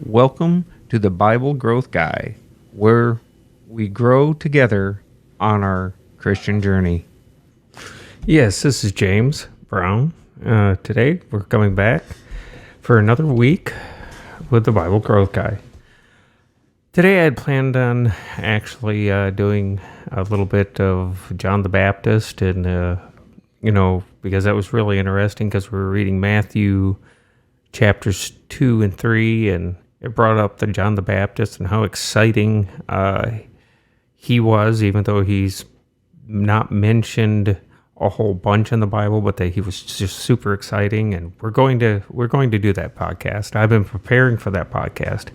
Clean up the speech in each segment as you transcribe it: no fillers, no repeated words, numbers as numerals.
Welcome to the Bible Growth Guy, where we grow together on our Christian journey. Yes, this is James Brown. Today we're coming back for another week with the Bible Growth Guy. Today I had planned on actually doing a little bit of John the Baptist, and because that was really interesting because we were reading Matthew chapters 2 and 3, and it brought up the John the Baptist and how exciting he was, even though he's not mentioned a whole bunch in the Bible, but that he was just super exciting. And we're going to do that podcast. I've been preparing for that podcast,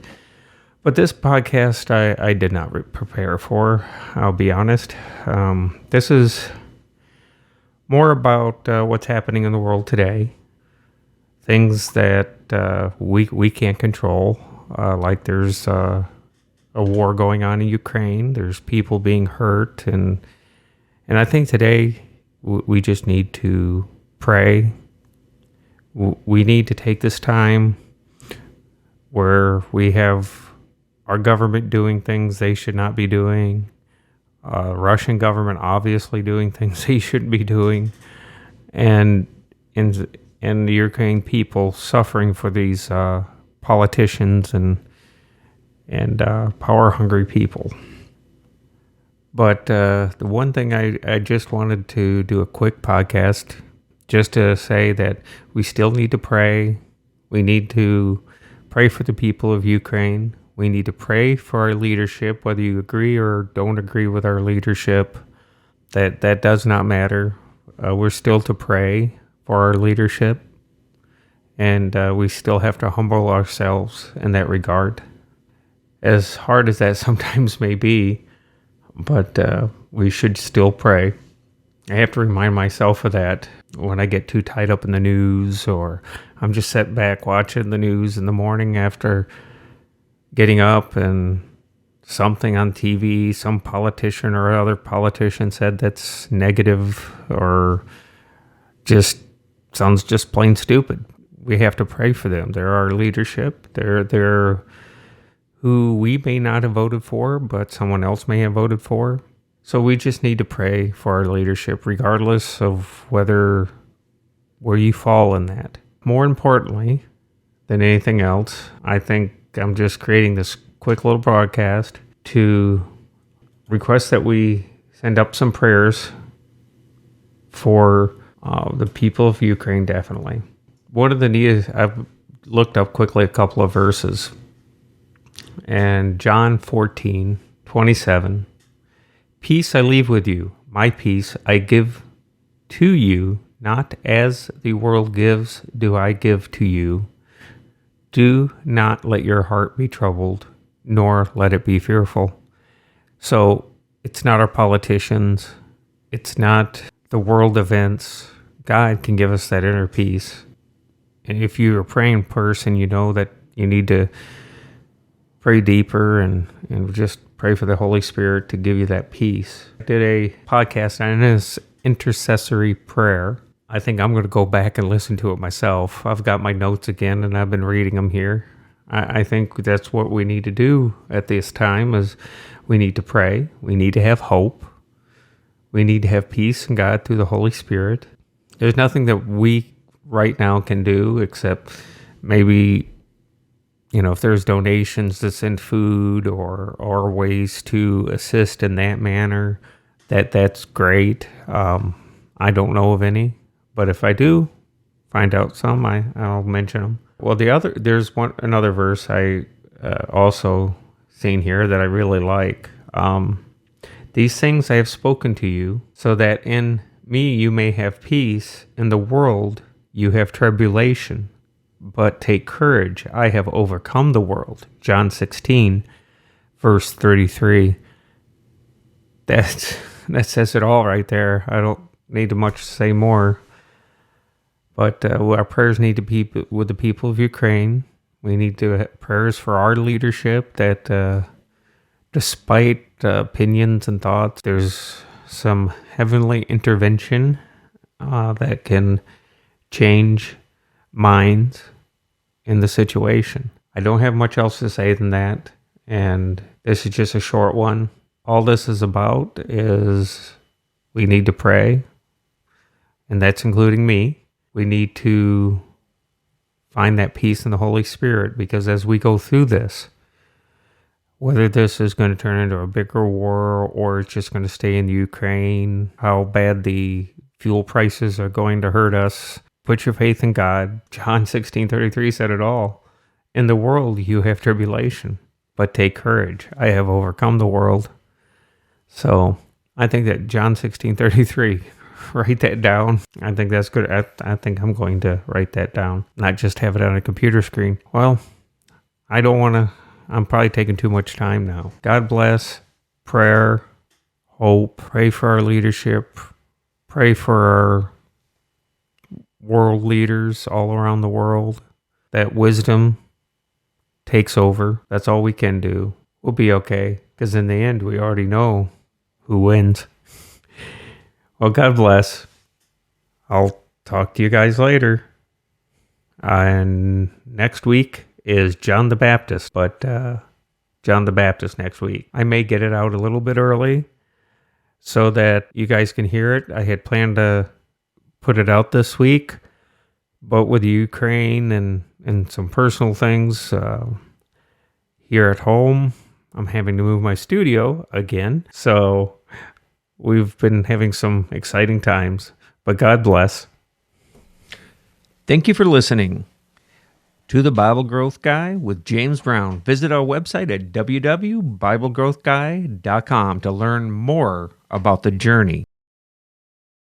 but this podcast I did not prepare for. I'll be honest. This is more about what's happening in the world today, things that we can't control. Like there's a war going on in Ukraine. There's people being hurt, and I think today we just need to pray. We need to take this time where we have our government doing things they should not be doing. Russian government obviously doing things they shouldn't be doing, and the Ukrainian people suffering for these politicians and power-hungry people. But the one thing I just wanted to do a quick podcast just to say that we still need to pray. We need to pray for the people of Ukraine. We need to pray for our leadership, whether you agree or don't agree with our leadership. That does not matter. We're still to pray for our leadership. And we still have to humble ourselves in that regard. As hard as that sometimes may be, but we should still pray. I have to remind myself of that when I get too tied up in the news, or I'm just sitting back watching the news in the morning after getting up and something on TV, some politician or other politician said that's negative or just sounds just plain stupid. We have to pray for them. They're our leadership. They're who we may not have voted for, but someone else may have voted for. So we just need to pray for our leadership, regardless of where you fall in that. More importantly than anything else, I think I'm just creating this quick little broadcast to request that we send up some prayers for the people of Ukraine, definitely. One of the needs, I've looked up quickly a couple of verses. And John 14:27, peace I leave with you, my peace I give to you, not as the world gives do I give to you. Do not let your heart be troubled, nor let it be fearful. So it's not our politicians. It's not the world events. God can give us that inner peace. And if you're a praying person, you know that you need to pray deeper and just pray for the Holy Spirit to give you that peace. I did a podcast on this intercessory prayer. I think I'm going to go back and listen to it myself. I've got my notes again, and I've been reading them here. I think that's what we need to do at this time is we need to pray. We need to have hope. We need to have peace in God through the Holy Spirit. There's nothing that we right now can do except maybe, if there's donations to send food or ways to assist in that manner, that's great. I don't know of any, but if I do find out some, I'll mention them. Well, there's another verse I also seen here that I really like. These things I have spoken to you, so that in me you may have peace. In the world you have tribulation, but take courage. I have overcome the world. John 16, verse 33. That says it all right there. I don't need to much say more. But our prayers need to be with the people of Ukraine. We need to have prayers for our leadership that despite opinions and thoughts, there's some heavenly intervention that can change minds in the situation. I don't have much else to say than that, and this is just a short one. All this is about is we need to pray, and that's including me. We need to find that peace in the Holy Spirit, because as we go through this, whether this is going to turn into a bigger war or it's just going to stay in Ukraine, how bad the fuel prices are going to hurt us, put your faith in God. John 16:33 said it all. In the world you have tribulation, but take courage. I have overcome the world. So I think that John 16:33, write that down. I think that's good. I think I'm going to write that down, not just have it on a computer screen. Well, I don't want to. I'm probably taking too much time now. God bless. Prayer, hope. Pray for our leadership. Pray for our world leaders all around the world. That wisdom takes over. That's all we can do. We'll be okay, because in the end, we already know who wins. Well, God bless. I'll talk to you guys later. And next week is John the Baptist, but John the Baptist next week. I may get it out a little bit early so that you guys can hear it. I had planned to put it out this week, but with Ukraine and some personal things here at home, I'm having to move my studio again. So we've been having some exciting times, but God bless. Thank you for listening to The Bible Growth Guy with James Brown. Visit our website at www.biblegrowthguy.com to learn more about the journey